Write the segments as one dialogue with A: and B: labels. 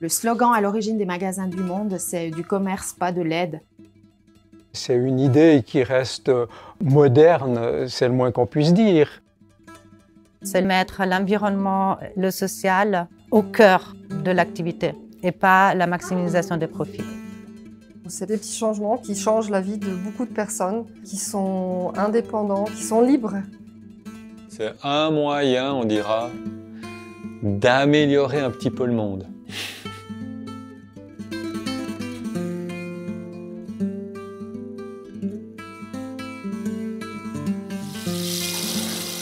A: Le slogan à l'origine des magasins du monde, c'est « du commerce, pas de l'aide ».
B: C'est une idée qui reste moderne, c'est le moins qu'on puisse dire.
C: C'est mettre l'environnement, le social au cœur de l'activité et pas la maximisation des profits.
D: C'est des petits changements qui changent la vie de beaucoup de personnes, qui sont indépendants, qui sont libres.
E: C'est un moyen, on dira, d'améliorer un petit peu le monde.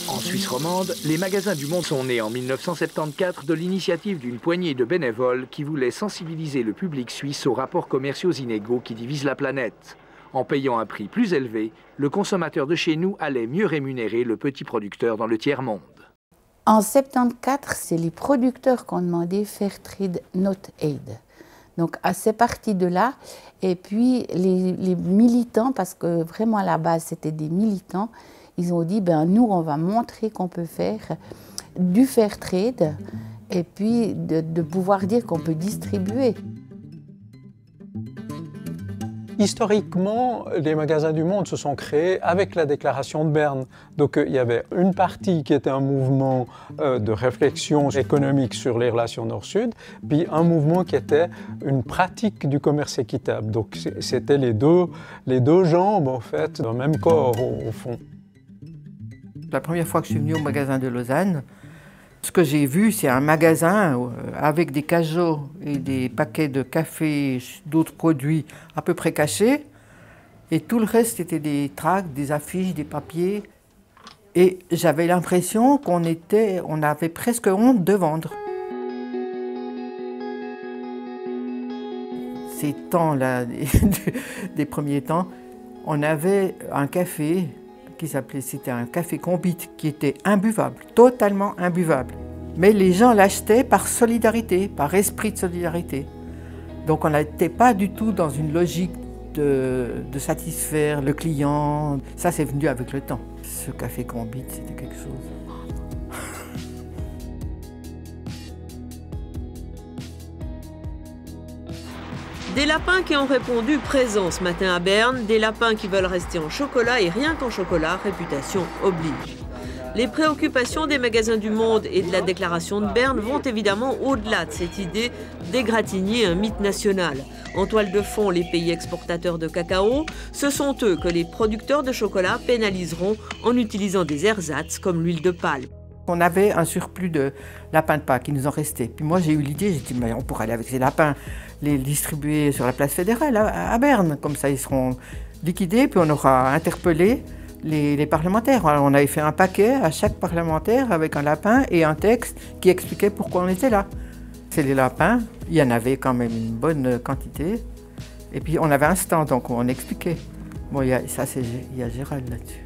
F: En Suisse romande, les magasins du monde sont nés en 1974 de l'initiative d'une poignée de bénévoles qui voulaient sensibiliser le public suisse aux rapports commerciaux inégaux qui divisent la planète. En payant un prix plus élevé, le consommateur de chez nous allait mieux rémunérer le petit producteur dans le tiers-monde.
G: En 1974, c'est les producteurs qui ont demandé Fairtrade Not Aid. Donc, c'est parti de là. Et puis, les militants, parce que vraiment à la base, c'était des militants, ils ont dit, ben, nous, on va montrer qu'on peut faire du fair trade et puis de pouvoir dire qu'on peut distribuer.
B: Historiquement, les magasins du monde se sont créés avec la déclaration de Berne. Donc il y avait une partie qui était un mouvement de réflexion économique sur les relations nord-sud, puis un mouvement qui était une pratique du commerce équitable. Donc c'était les deux jambes en fait d'un même corps au fond.
H: La première fois que je suis venue au magasin de Lausanne, ce que j'ai vu, c'est un magasin avec des cajots et des paquets de café, d'autres produits à peu près cachés. Et tout le reste, c'était des tracts, des affiches, des papiers. Et j'avais l'impression qu'on avait presque honte de vendre. Ces temps-là, des premiers temps, on avait un café c'était un café Combit qui était imbuvable, totalement imbuvable. Mais les gens l'achetaient par solidarité, par esprit de solidarité. Donc on n'était pas du tout dans une logique de satisfaire le client. Ça, c'est venu avec le temps. Ce café Combit, c'était quelque chose.
I: Des lapins qui ont répondu présent ce matin à Berne, des lapins qui veulent rester en chocolat et rien qu'en chocolat, réputation oblige. Les préoccupations des magasins du monde et de la déclaration de Berne vont évidemment au-delà de cette idée d'égratigner un mythe national. En toile de fond, les pays exportateurs de cacao, ce sont eux que les producteurs de chocolat pénaliseront en utilisant des ersatz comme l'huile de palme.
H: On avait un surplus de lapins de Pâques qui nous en restait. Puis moi, j'ai eu l'idée, j'ai dit, mais on pourrait aller avec ces lapins, les distribuer sur la place fédérale à Berne. Comme ça, ils seront liquidés, puis on aura interpellé les parlementaires. Alors, on avait fait un paquet à chaque parlementaire avec un lapin et un texte qui expliquait pourquoi on était là. C'est les lapins, il y en avait quand même une bonne quantité. Et puis, on avait un stand, donc on expliquait. Bon, il y a Gérald là-dessus.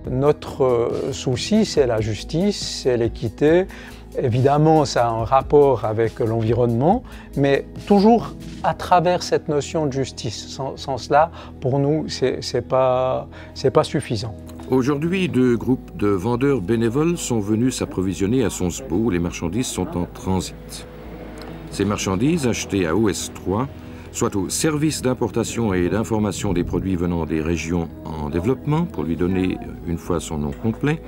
B: Notre souci, c'est la justice, c'est l'équité. Évidemment, ça a un rapport avec l'environnement, mais toujours à travers cette notion de justice. Sans cela, pour nous, c'est pas suffisant.
J: Aujourd'hui, 2 groupes de vendeurs bénévoles sont venus s'approvisionner à Sonsbo où les marchandises sont en transit. Ces marchandises, achetées à OS3, soit au service d'importation et d'information des produits venant des régions en développement, pour lui donner une fois son nom complet,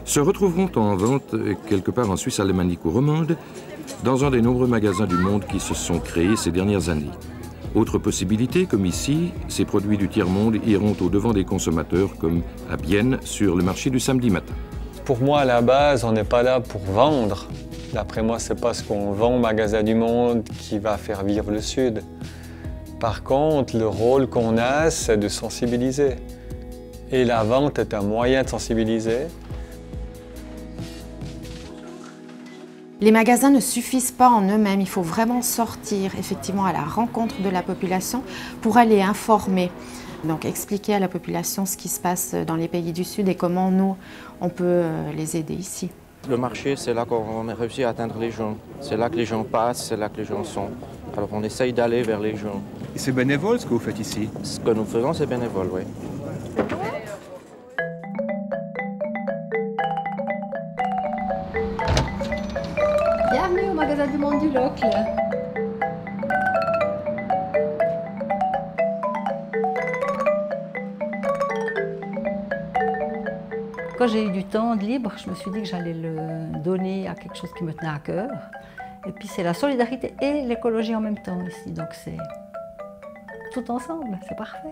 J: se retrouveront en vente quelque part en Suisse alémanique ou romande, dans un des nombreux magasins du monde qui se sont créés ces dernières années. Autre possibilité, comme ici, ces produits du tiers-monde iront au-devant des consommateurs, comme à Bienne, sur le marché du samedi matin.
E: Pour moi, à la base, on n'est pas là pour vendre. D'après moi, c'est pas ce qu'on vend au magasin du monde qui va faire vivre le Sud. Par contre, le rôle qu'on a, c'est de sensibiliser. Et la vente est un moyen de sensibiliser.
A: Les magasins ne suffisent pas en eux-mêmes, il faut vraiment sortir effectivement à la rencontre de la population pour aller informer. Donc expliquer à la population ce qui se passe dans les pays du Sud et comment nous, on peut les aider ici.
K: Le marché, c'est là qu'on a réussi à atteindre les gens. C'est là que les gens passent, c'est là que les gens sont. Alors on essaye d'aller vers les gens.
L: Et c'est bénévole ce que vous faites ici?
K: Ce que nous faisons, c'est bénévole, oui.
M: Bienvenue au magasin du monde du Locle.
N: Quand j'ai eu du temps de libre, je me suis dit que j'allais le donner à quelque chose qui me tenait à cœur. Et puis c'est la solidarité et l'écologie en même temps ici, donc c'est tout ensemble, c'est parfait.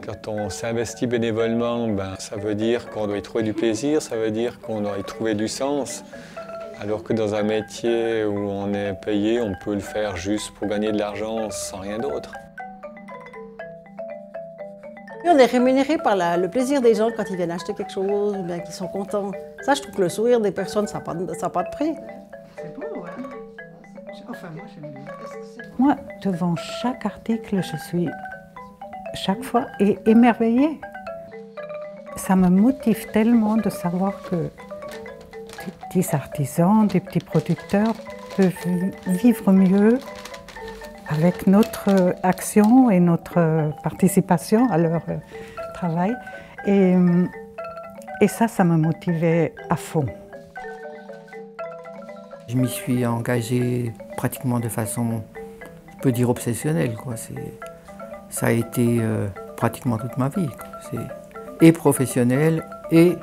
E: Quand on s'investit bénévolement, ça veut dire qu'on doit y trouver du plaisir, ça veut dire qu'on doit y trouver du sens. Alors que dans un métier où on est payé, on peut le faire juste pour gagner de l'argent sans rien d'autre.
O: On est rémunéré par le plaisir des gens quand ils viennent acheter quelque chose, ou bien qu'ils sont contents. Ça, je trouve que le sourire des personnes, ça n'a pas de prix.
H: C'est beau, hein? Enfin, moi, j'aime bien.
P: Moi, devant chaque article, je suis chaque fois émerveillée. Ça me motive tellement de savoir que des petits artisans, des petits producteurs peuvent vivre mieux avec notre action et notre participation à leur travail. Et ça me motivait à fond.
H: Je m'y suis engagé pratiquement de façon, je peux dire, obsessionnelle, quoi. Ça a été pratiquement toute ma vie, quoi. C'est et professionnel et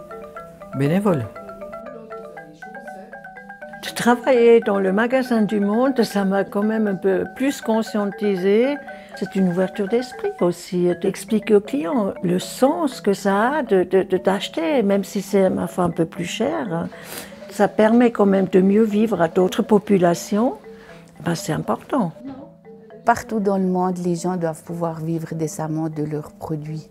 H: bénévole.
Q: De travailler dans le magasin du Monde, ça m'a quand même un peu plus conscientisé. C'est une ouverture d'esprit aussi, d'expliquer aux clients le sens que ça a de t'acheter, même si c'est un peu plus cher. Ça permet quand même de mieux vivre à d'autres populations. C'est important.
G: Partout dans le monde, les gens doivent pouvoir vivre décemment de leurs produits.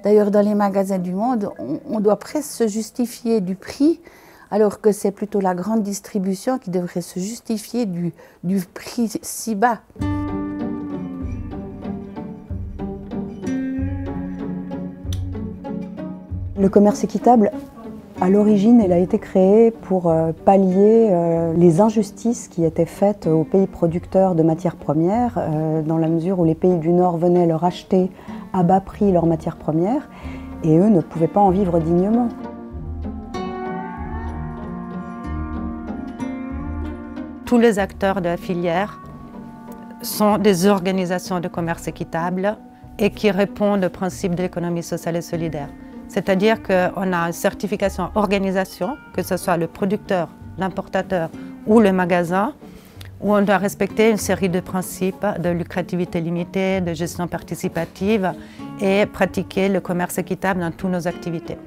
G: D'ailleurs, dans les magasins du Monde, on doit presque se justifier du prix, alors que c'est plutôt la grande distribution qui devrait se justifier du prix si bas.
R: Le commerce équitable, à l'origine, il a été créé pour pallier les injustices qui étaient faites aux pays producteurs de matières premières, dans la mesure où les pays du Nord venaient leur acheter à bas prix leurs matières premières, et eux ne pouvaient pas en vivre dignement.
C: Tous les acteurs de la filière sont des organisations de commerce équitable et qui répondent au principe de l'économie sociale et solidaire. C'est-à-dire qu'on a une certification organisation, que ce soit le producteur, l'importateur ou le magasin, où on doit respecter une série de principes de lucrativité limitée, de gestion participative et pratiquer le commerce équitable dans toutes nos activités.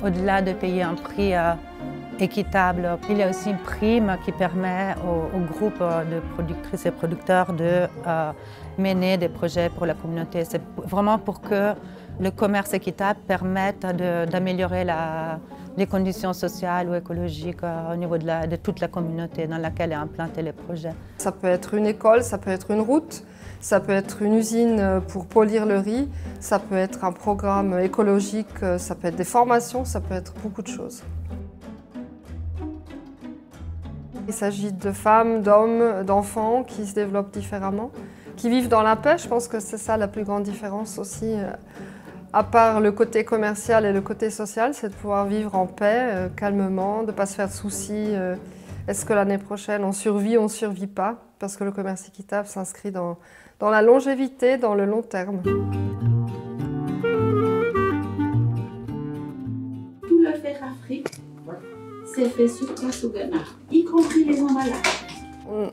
C: Au-delà de payer un prix équitable, il y a aussi une prime qui permet au groupe de productrices et producteurs de mener des projets pour la communauté. C'est vraiment pour que le commerce équitable permette d'améliorer les conditions sociales ou écologiques au niveau de toute la communauté dans laquelle est implanté les projets.
D: Ça peut être une école, ça peut être une route, ça peut être une usine pour polir le riz, ça peut être un programme écologique, ça peut être des formations, ça peut être beaucoup de choses. Il s'agit de femmes, d'hommes, d'enfants qui se développent différemment, qui vivent dans la paix. Je pense que c'est ça la plus grande différence aussi, à part le côté commercial et le côté social, c'est de pouvoir vivre en paix, calmement, de ne pas se faire de soucis. Est-ce que l'année prochaine on survit ou on ne survit pas? Parce que le commerce équitable s'inscrit dans la longévité, dans le long terme.
M: Tout le fer Afrique, c'est fait sur place au Ghana, y compris les gens malades.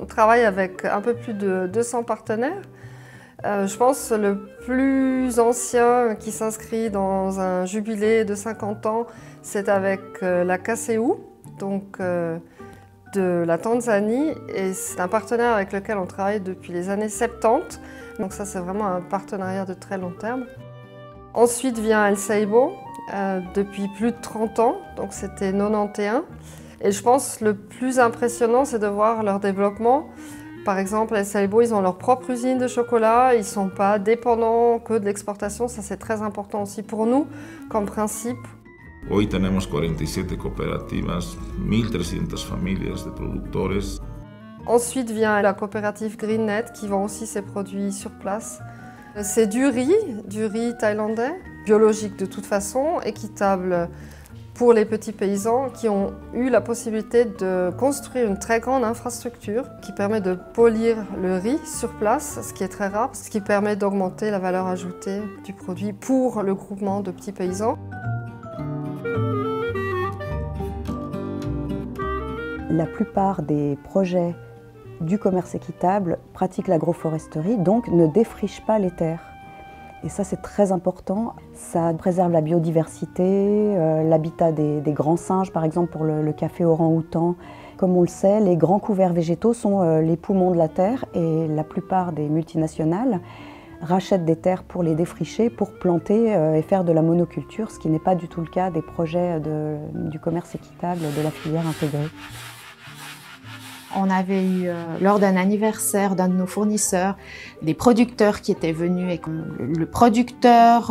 D: On travaille avec un peu plus de 200 partenaires. Je pense que le plus ancien qui s'inscrit dans un jubilé de 50 ans, c'est avec la KCU, donc de la Tanzanie. Et c'est un partenaire avec lequel on travaille depuis les années 70. Donc ça, c'est vraiment un partenariat de très long terme. Ensuite vient El Seibo, depuis plus de 30 ans, donc c'était 91. Et je pense que le plus impressionnant, c'est de voir leur développement. Par exemple, El Seibo, ils ont leur propre usine de chocolat, ils ne sont pas dépendants que de l'exportation, ça c'est très important aussi pour nous comme principe.
S: Hoy tenemos 47 cooperativas, 1.300 familias de productores.
D: Ensuite vient la coopérative GreenNet qui vend aussi ses produits sur place. C'est du riz thaïlandais, biologique de toute façon, équitable pour les petits paysans qui ont eu la possibilité de construire une très grande infrastructure qui permet de polir le riz sur place, ce qui est très rare, ce qui permet d'augmenter la valeur ajoutée du produit pour le groupement de petits paysans.
R: La plupart des projets du commerce équitable pratiquent l'agroforesterie, donc ne défrichent pas les terres. Et ça, c'est très important. Ça préserve la biodiversité, l'habitat des grands singes, par exemple pour le café orang-outan. Comme on le sait, les grands couverts végétaux sont les poumons de la terre et la plupart des multinationales rachètent des terres pour les défricher, pour planter et faire de la monoculture, ce qui n'est pas du tout le cas des projets du commerce équitable, de la filière intégrée.
A: On avait eu, lors d'un anniversaire d'un de nos fournisseurs, des producteurs qui étaient venus et le producteur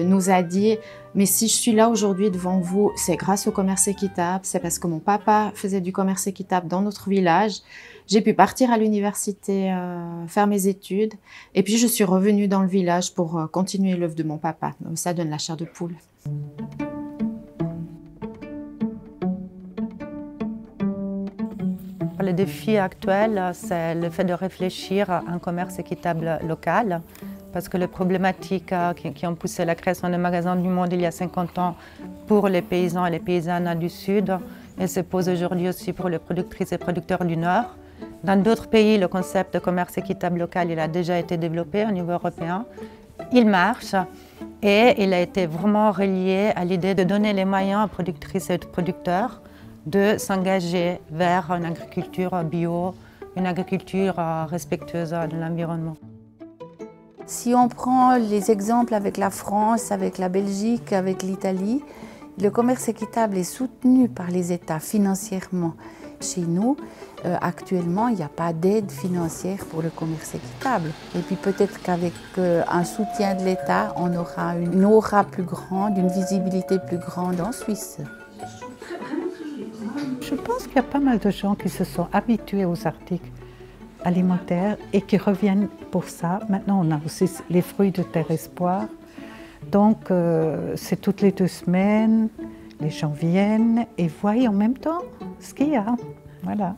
A: nous a dit « Mais si je suis là aujourd'hui devant vous, c'est grâce au commerce équitable, c'est parce que mon papa faisait du commerce équitable dans notre village. J'ai pu partir à l'université faire mes études et puis je suis revenue dans le village pour continuer l'œuvre de mon papa. » Donc ça donne la chair de poule.
C: Le défi actuel, c'est le fait de réfléchir à un commerce équitable local, parce que les problématiques qui ont poussé la création des magasins du monde il y a 50 ans pour les paysans et les paysannes du Sud, elles se posent aujourd'hui aussi pour les productrices et producteurs du Nord. Dans d'autres pays, le concept de commerce équitable local il a déjà été développé au niveau européen. Il marche et il a été vraiment relié à l'idée de donner les moyens aux productrices et aux producteurs de s'engager vers une agriculture bio, une agriculture respectueuse de l'environnement.
G: Si on prend les exemples avec la France, avec la Belgique, avec l'Italie, le commerce équitable est soutenu par les États financièrement. Chez nous, actuellement, il n'y a pas d'aide financière pour le commerce équitable. Et puis peut-être qu'avec un soutien de l'État, on aura une aura plus grande, une visibilité plus grande en Suisse.
P: Je pense qu'il y a pas mal de gens qui se sont habitués aux articles alimentaires et qui reviennent pour ça. Maintenant, on a aussi les fruits de Terre Espoir. Donc, c'est toutes les 2 semaines, les gens viennent et voient en même temps ce qu'il y a. Voilà.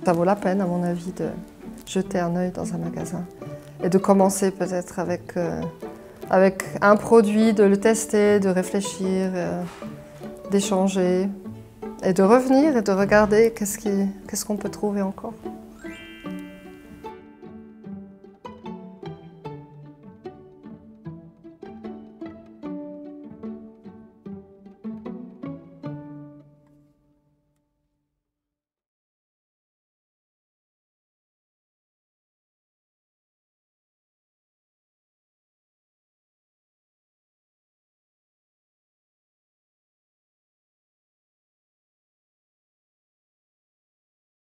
D: Ça vaut la peine, à mon avis, de jeter un œil dans un magasin et de commencer peut-être avec un produit, de le tester, de réfléchir, d'échanger et de revenir et de regarder qu'est-ce qu'on peut trouver encore.